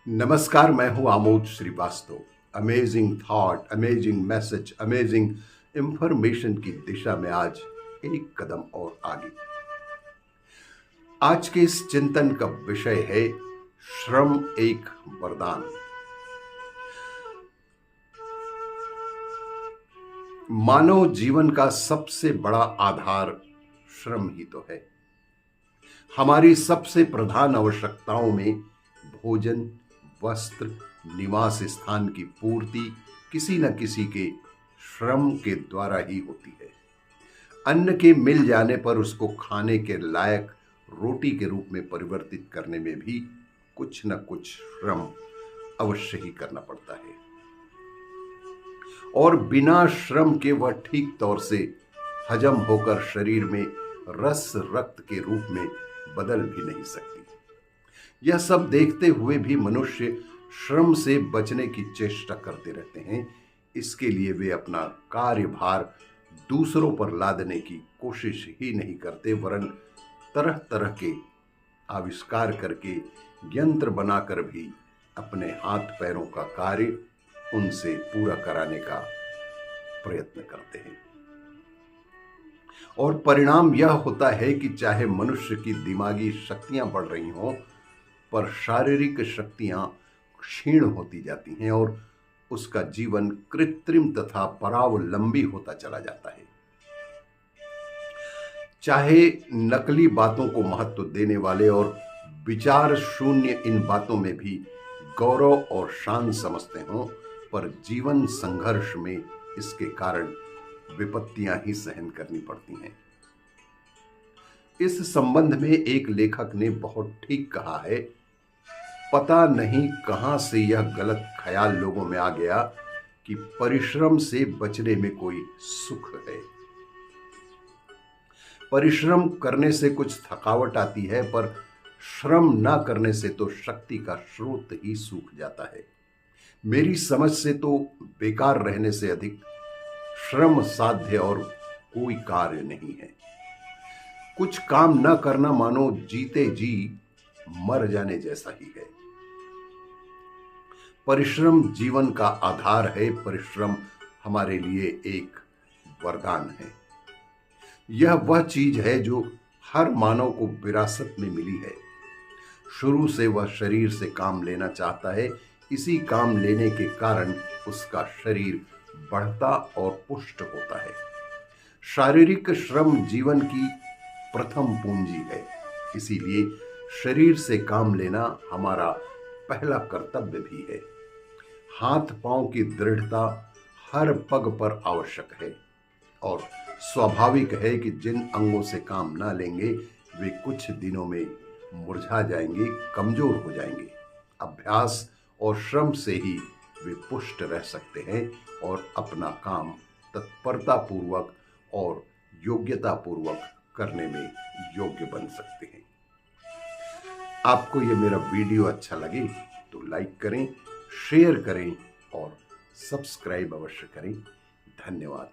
नमस्कार, मैं हूं Amod Srivastava. Amazing thought, amazing message, amazing information की दिशा में आज एक कदम और आगे। आज के इस चिंतन का विषय है श्रम एक वरदान। मानव जीवन का सबसे बड़ा आधार श्रम ही तो है। हमारी सबसे प्रधान आवश्यकताओं में भोजन, वस्त्र, निवास स्थान की पूर्ति किसी न किसी के श्रम के द्वारा ही होती है। अन्न के मिल जाने पर उसको खाने के लायक रोटी के रूप में परिवर्तित करने में भी कुछ न कुछ श्रम अवश्य ही करना पड़ता है, और बिना श्रम के वह ठीक तौर से हजम होकर शरीर में रस रक्त के रूप में बदल भी नहीं सकती। यह सब देखते हुए भी मनुष्य श्रम से बचने की चेष्टा करते रहते हैं। इसके लिए वे अपना कार्यभार दूसरों पर लादने की कोशिश ही नहीं करते, वरन तरह तरह के आविष्कार करके यंत्र बनाकर भी अपने हाथ पैरों का कार्य उनसे पूरा कराने का प्रयत्न करते हैं। और परिणाम यह होता है कि चाहे मनुष्य की दिमागी शक्तियां बढ़ रही हों, पर शारीरिक शक्तियां क्षीण होती जाती हैं और उसका जीवन कृत्रिम तथा परावलंबी होता चला जाता है। चाहे नकली बातों को महत्व देने वाले और विचार शून्य इन बातों में भी गौरव और शान समझते हों, पर जीवन संघर्ष में इसके कारण विपत्तियां ही सहन करनी पड़ती हैं। इस संबंध में एक लेखक ने बहुत ठीक कहा है, पता नहीं कहां से यह गलत ख्याल लोगों में आ गया कि परिश्रम से बचने में कोई सुख है। परिश्रम करने से कुछ थकावट आती है, पर श्रम ना करने से तो शक्ति का स्रोत ही सूख जाता है। मेरी समझ से तो बेकार रहने से अधिक श्रम साध्य और कोई कार्य नहीं है। कुछ काम न करना मानो जीते जी मर जाने जैसा ही है। परिश्रम जीवन का आधार है। परिश्रम हमारे लिए एक वरदान है। यह वह चीज है जो हर मानव को विरासत में मिली है। शुरू से वह शरीर से काम लेना चाहता है। इसी काम लेने के कारण उसका शरीर बढ़ता और पुष्ट होता है। शारीरिक श्रम जीवन की प्रथम पूंजी है। इसीलिए शरीर से काम लेना हमारा पहला कर्तव्य भी है। हाथ पांव की दृढ़ता हर पग पर आवश्यक है, और स्वाभाविक है कि जिन अंगों से काम ना लेंगे वे कुछ दिनों में मुरझा जाएंगे, कमजोर हो जाएंगे। अभ्यास और श्रम से ही वे पुष्ट रह सकते हैं और अपना काम तत्परता पूर्वक और योग्यता पूर्वक करने में योग्य बन सकते हैं। आपको ये मेरा वीडियो अच्छा लगे तो लाइक करें, शेयर करें और सब्सक्राइब अवश्य करें। धन्यवाद।